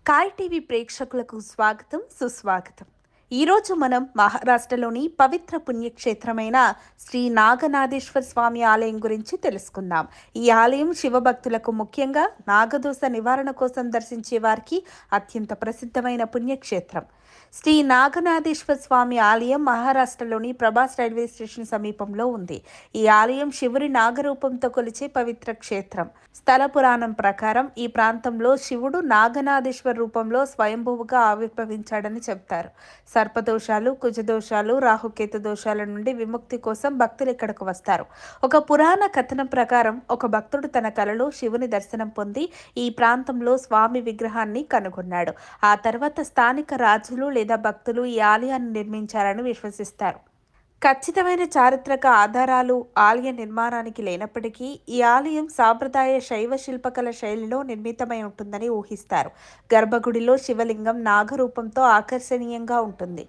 కాయ్ TV ప్రేక్షకులకు స్వాగతం సుస్వాగతం. ఈరోజు మనం మహారాష్ట్రలోని పవిత్ర పుణ్యక్షేత్రమైన శ్రీ నాగనాథేశ్వర స్వామి ఆలయం గురించి తెలుసుకుందాం. ఈ ఆలయం శివభక్తులకు ముఖ్యంగా నాగదోష నివారణ కోసం దర్శించే వారికి అత్యంత ప్రసిద్ధమైన పుణ్యక్షేత్రం. శ్రీ నాగనాథేశ్వర స్వామి ఆలయం మహారాష్ట్రలోని ప్రభాస్ రైల్వే స్టేషన్ సమీపంలో ఉంది. ఈ ఆలయం శివుడి నాగరూపంతో కొలిచే పవిత్ర క్షేత్రం. స్థల పురాణం ప్రకారం ఈ ప్రాంతంలో శివుడు నాగనాథేశ్వర రూపంలో స్వయంభువుగా ఆవిర్భవించాడని చెప్తారు. సర్పదోషాలు, కుజదోషాలు, రాహుకేతు దోషాల నుండి విముక్తి కోసం భక్తులు ఇక్కడకు వస్తారు. ఒక పురాణ కథనం ప్రకారం ఒక భక్తుడు తన కలలో శివుని దర్శనం పొంది ఈ ప్రాంతంలో స్వామి విగ్రహాన్ని కనుగొన్నాడు. ఆ తర్వాత స్థానిక రాజులు లేదా భక్తులు ఈ ఆలయాన్ని నిర్మించారని విశ్వసిస్తారు. ఖచ్చితమైన చారిత్రక ఆధారాలు ఆలయ నిర్మాణానికి లేనప్పటికీ ఈ ఆలయం సాంప్రదాయ శైవ శిల్పకళ శైలిలో నిర్మితమై ఉంటుందని ఊహిస్తారు. గర్భగుడిలో శివలింగం నాగరూపంతో ఆకర్షణీయంగా ఉంటుంది.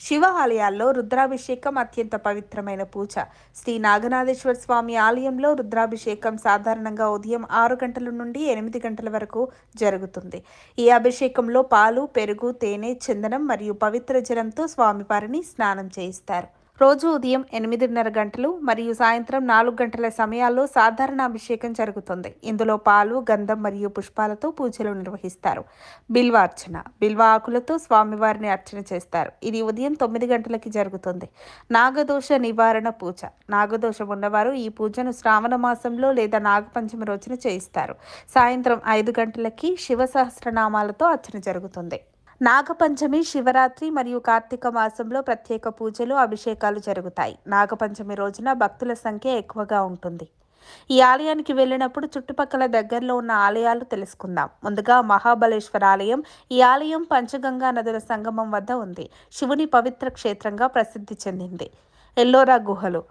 శివ ఆలయాల్లో రుద్రాభిషేకం అత్యంత పవిత్రమైన పూజ. శ్రీ నాగనాథేశ్వర స్వామి ఆలయంలో రుద్రాభిషేకం సాధారణంగా ఉదయం 6 గంటల నుండి 8 గంటల వరకు జరుగుతుంది. ఈ అభిషేకంలో పాలు, పెరుగు, తేనె, చందనం మరియు పవిత్ర జలంతో స్వామివారిని స్నానం చేయిస్తారు. రోజు ఉదయం 8:30 గంటలు మరియు సాయంత్రం 4 గంటల సమయాల్లో సాధారణ అభిషేకం జరుగుతుంది. ఇందులో పాలు, గంధం మరియు పుష్పాలతో పూజలు నిర్వహిస్తారు. బిల్వార్చన, బిల్వ ఆకులతో స్వామివారిని అర్చన చేస్తారు. ఇది ఉదయం 9 గంటలకి జరుగుతుంది. నాగదోష నివారణ పూజ. నాగదోషం ఉన్నవారు ఈ పూజను శ్రావణ మాసంలో లేదా నాగపంచమి రోజున చేయిస్తారు. సాయంత్రం 5 గంటలకి శివ సహస్రనామాలతో అర్చన జరుగుతుంది. నాగపంచమి, శివరాత్రి మరియు కార్తీక మాసంలో ప్రత్యేక పూజలు, అభిషేకాలు జరుగుతాయి. నాగపంచమి రోజున భక్తుల సంఖ్య ఎక్కువగా ఉంటుంది. ఈ ఆలయానికి వెళ్ళినప్పుడు చుట్టుపక్కల దగ్గరలో ఉన్న ఆలయాలు తెలుసుకుందాం. ముందుగా మహాబలేశ్వర ఆలయం. ఈ ఆలయం పంచగంగా నదుల సంగమం వద్ద ఉంది. శివుని పవిత్ర క్షేత్రంగా ప్రసిద్ధి చెందింది. ఎల్లోరా గుహలు.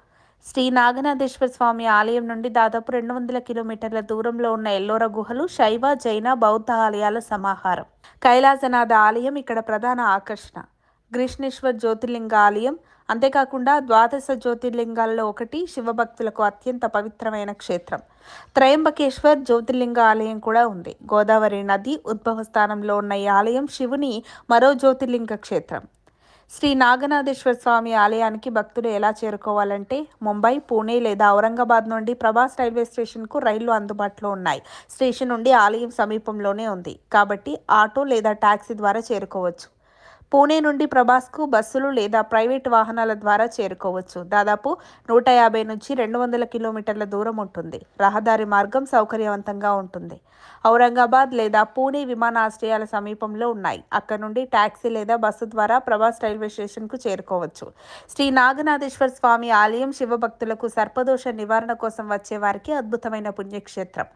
శ్రీ నాగనాథేశ్వర స్వామి ఆలయం నుండి దాదాపు 200 కిలోమీటర్ల దూరంలో ఉన్న ఎల్లోరా గుహలు శైవ, జైన, బౌద్ధ ఆలయాల సమాహారం. కైలాసనాథ ఆలయం ఇక్కడ ప్రధాన ఆకర్షణ. గ్రీష్ణేశ్వర్ జ్యోతిర్లింగ ఆలయం. అంతేకాకుండా ద్వాదశ జ్యోతిర్లింగాల్లో ఒకటి, శివభక్తులకు అత్యంత పవిత్రమైన క్షేత్రం. త్రయంబకేశ్వర్ జ్యోతిర్లింగ ఆలయం కూడా ఉంది. గోదావరి నది ఉద్భవ స్థానంలో ఉన్న ఈ ఆలయం శివుని మరో జ్యోతిర్లింగ క్షేత్రం. శ్రీ నాగనాథేశ్వర స్వామి ఆలయానికి భక్తులు ఎలా చేరుకోవాలంటే ముంబై, పూణే లేదా ఔరంగాబాద్ నుండి ప్రభాస్ రైల్వే స్టేషన్కు రైళ్లు అందుబాటులో ఉన్నాయి. స్టేషన్ నుండి ఆలయం సమీపంలోనే ఉంది కాబట్టి ఆటో లేదా టాక్సీ ద్వారా చేరుకోవచ్చు. పూణే నుండి ప్రభాస్కు బస్సులు లేదా ప్రైవేటు వాహనాల ద్వారా చేరుకోవచ్చు. దాదాపు 150 నుంచి 200 కిలోమీటర్ల దూరం ఉంటుంది. రహదారి మార్గం సౌకర్యవంతంగా ఉంటుంది. ఔరంగాబాద్ లేదా పూణే విమానాశ్రయాల సమీపంలో ఉన్నాయి. అక్కడ నుండి టాక్సీ లేదా బస్సు ద్వారా ప్రభాస్ రైల్వే స్టేషన్కు చేరుకోవచ్చు. శ్రీ నాగనాథేశ్వర స్వామి ఆలయం శివభక్తులకు సర్పదోష నివారణ కోసం వచ్చే వారికి అద్భుతమైన పుణ్యక్షేత్రం.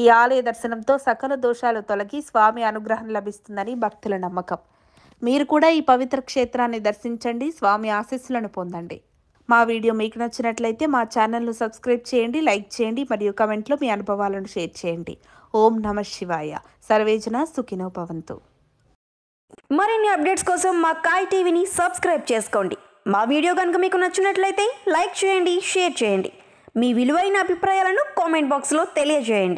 ఈ ఆలయ దర్శనంతో సకల దోషాలు తొలగి స్వామి అనుగ్రహం లభిస్తుందని భక్తుల నమ్మకం. మీరు కూడా ఈ పవిత్ర క్షేత్రాన్ని దర్శించండి, స్వామి ఆశీస్సులను పొందండి. మా వీడియో మీకు నచ్చినట్లయితే మా ఛానల్ను సబ్స్క్రైబ్ చేయండి, లైక్ చేయండి మరియు కమెంట్లో మీ అనుభవాలను షేర్ చేయండి. ఓం నమః శివాయ. సర్వేజన సుఖినో భవంతు. మరిన్ని అప్డేట్స్ కోసం మా కాయ్ టీవీని సబ్స్క్రైబ్ చేసుకోండి. మా వీడియో కనుక మీకు నచ్చినట్లయితే లైక్ చేయండి, షేర్ చేయండి. మీ విలువైన అభిప్రాయాలను కామెంట్ బాక్స్లో తెలియజేయండి.